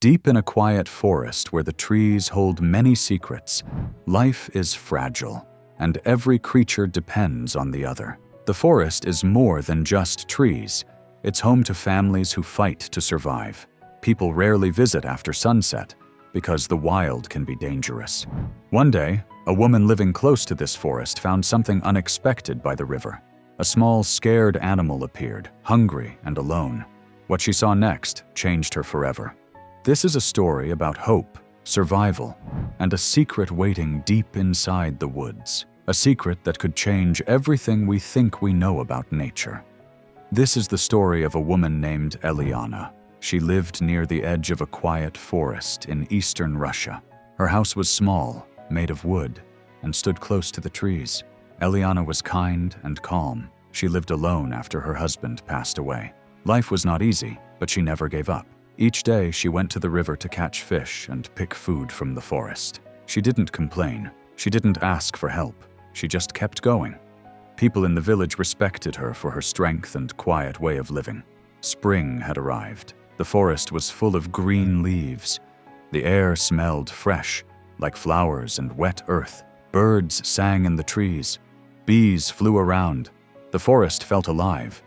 Deep in a quiet forest where the trees hold many secrets, life is fragile, and every creature depends on the other. The forest is more than just trees. It's home to families who fight to survive. People rarely visit after sunset because the wild can be dangerous. One day, a woman living close to this forest found something unexpected by the river. A small, scared animal appeared, hungry and alone. What she saw next changed her forever. This is a story about hope, survival, and a secret waiting deep inside the woods. A secret that could change everything we think we know about nature. This is the story of a woman named Eliana. She lived near the edge of a quiet forest in eastern Russia. Her house was small, made of wood, and stood close to the trees. Eliana was kind and calm. She lived alone after her husband passed away. Life was not easy, but she never gave up. Each day, she went to the river to catch fish and pick food from the forest. She didn't complain. She didn't ask for help. She just kept going. People in the village respected her for her strength and quiet way of living. Spring had arrived. The forest was full of green leaves. The air smelled fresh, like flowers and wet earth. Birds sang in the trees. Bees flew around. The forest felt alive.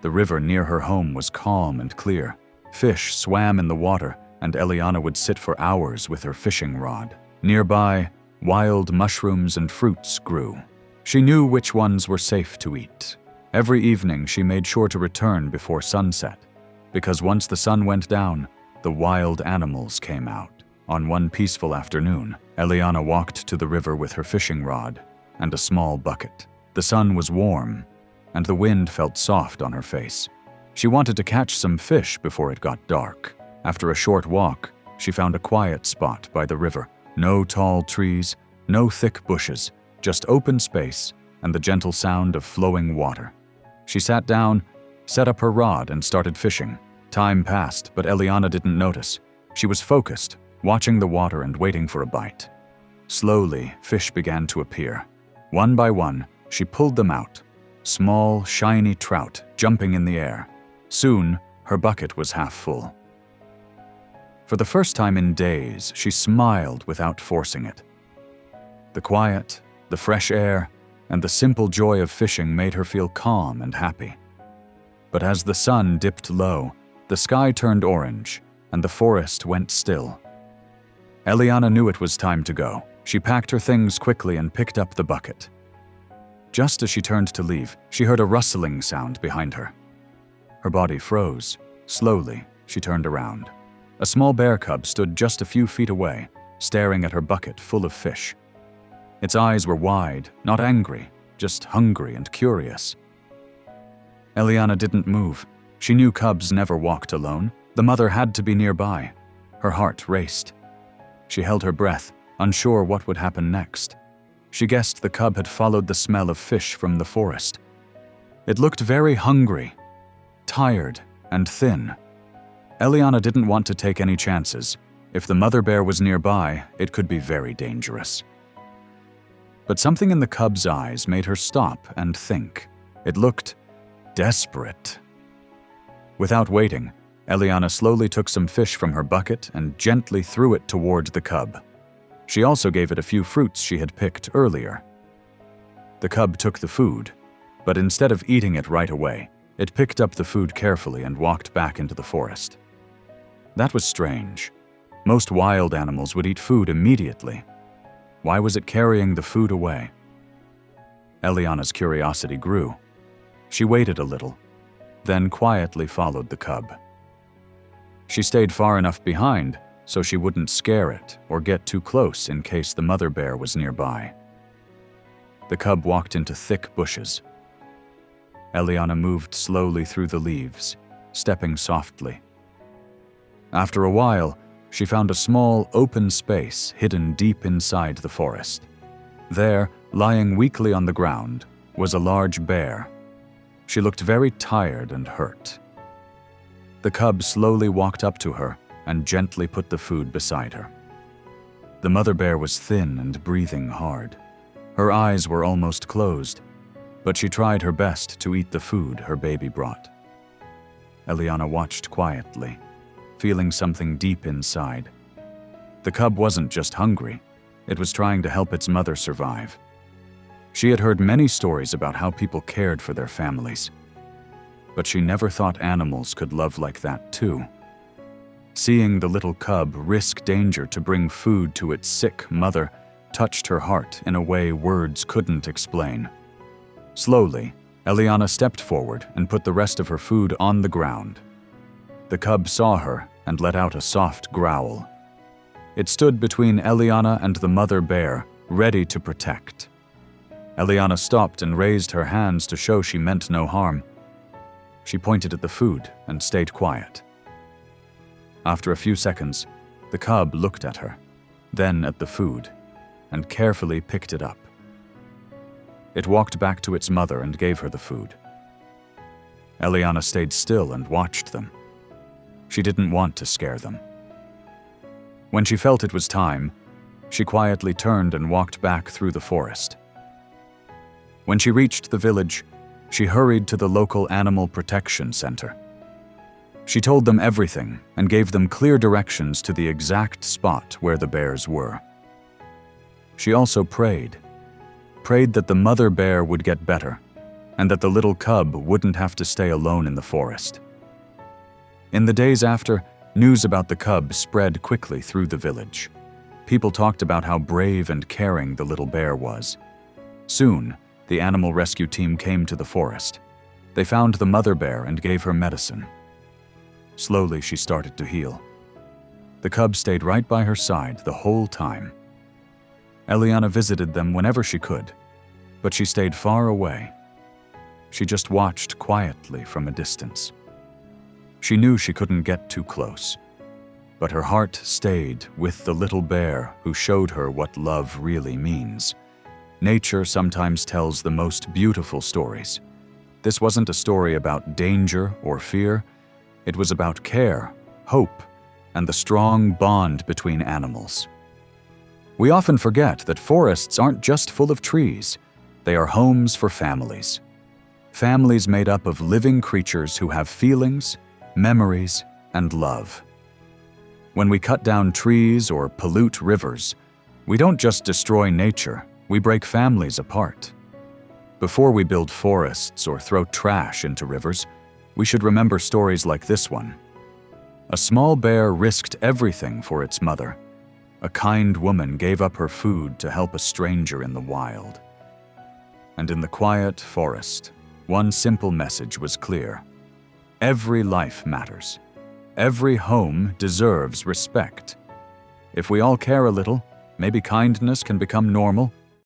The river near her home was calm and clear. Fish swam in the water, and Eliana would sit for hours with her fishing rod. Nearby, wild mushrooms and fruits grew. She knew which ones were safe to eat. Every evening, she made sure to return before sunset, because once the sun went down, the wild animals came out. On one peaceful afternoon, Eliana walked to the river with her fishing rod and a small bucket. The sun was warm, and the wind felt soft on her face. She wanted to catch some fish before it got dark. After a short walk, she found a quiet spot by the river. No tall trees, no thick bushes, just open space and the gentle sound of flowing water. She sat down, set up her rod, and started fishing. Time passed, but Eliana didn't notice. She was focused, watching the water and waiting for a bite. Slowly, fish began to appear. One by one, she pulled them out. Small, shiny trout jumping in the air. Soon, her bucket was half full. For the first time in days, she smiled without forcing it. The quiet, the fresh air, and the simple joy of fishing made her feel calm and happy. But as the sun dipped low, the sky turned orange, and the forest went still. Eliana knew it was time to go. She packed her things quickly and picked up the bucket. Just as she turned to leave, she heard a rustling sound behind her. Her body froze. Slowly, she turned around. A small bear cub stood just a few feet away, staring at her bucket full of fish. Its eyes were wide, not angry, just hungry and curious. Eliana didn't move. She knew cubs never walked alone. The mother had to be nearby. Her heart raced. She held her breath, unsure what would happen next. She guessed the cub had followed the smell of fish from the forest. It looked very hungry, tired, and thin. Eliana didn't want to take any chances. If the mother bear was nearby, it could be very dangerous. But something in the cub's eyes made her stop and think. It looked desperate. Without waiting, Eliana slowly took some fish from her bucket and gently threw it toward the cub. She also gave it a few fruits she had picked earlier. The cub took the food, but instead of eating it right away, it picked up the food carefully and walked back into the forest. That was strange. Most wild animals would eat food immediately. Why was it carrying the food away? Eliana's curiosity grew. She waited a little, then quietly followed the cub. She stayed far enough behind so she wouldn't scare it or get too close in case the mother bear was nearby. The cub walked into thick bushes. Eliana moved slowly through the leaves, stepping softly. After a while, she found a small, open space hidden deep inside the forest. There, lying weakly on the ground, was a large bear. She looked very tired and hurt. The cub slowly walked up to her and gently put the food beside her. The mother bear was thin and breathing hard. Her eyes were almost closed, but she tried her best to eat the food her baby brought. Eliana watched quietly. feeling something deep inside. The cub wasn't just hungry, it was trying to help its mother survive. She had heard many stories about how people cared for their families, but she never thought animals could love like that too. Seeing the little cub risk danger to bring food to its sick mother touched her heart in a way words couldn't explain. Slowly, Eliana stepped forward and put the rest of her food on the ground. The cub saw her and let out a soft growl. It stood between Eliana and the mother bear, ready to protect. Eliana stopped and raised her hands to show she meant no harm. She pointed at the food and stayed quiet. After a few seconds, the cub looked at her, then at the food, and carefully picked it up. It walked back to its mother and gave her the food. Eliana stayed still and watched them. She didn't want to scare them. When she felt it was time, she quietly turned and walked back through the forest. When she reached the village, she hurried to the local animal protection center. She told them everything and gave them clear directions to the exact spot where the bears were. She also prayed that the mother bear would get better and that the little cub wouldn't have to stay alone in the forest. In the days after, news about the cub spread quickly through the village. People talked about how brave and caring the little bear was. Soon, the animal rescue team came to the forest. They found the mother bear and gave her medicine. Slowly, she started to heal. The cub stayed right by her side the whole time. Eliana visited them whenever she could, but she stayed far away. She just watched quietly from a distance. She knew she couldn't get too close, but her heart stayed with the little bear who showed her what love really means. Nature sometimes tells the most beautiful stories. This wasn't a story about danger or fear. It was about care, hope, and the strong bond between animals. We often forget that forests aren't just full of trees. They are homes for families. Families made up of living creatures who have feelings, memories, and love. When we cut down trees or pollute rivers, we don't just destroy nature, we break families apart. Before we build forests or throw trash into rivers, we should remember stories like this one. A small bear risked everything for its mother. A kind woman gave up her food to help a stranger in the wild. And in the quiet forest, one simple message was clear. Every life matters. Every home deserves respect. If we all care a little, maybe kindness can become normal.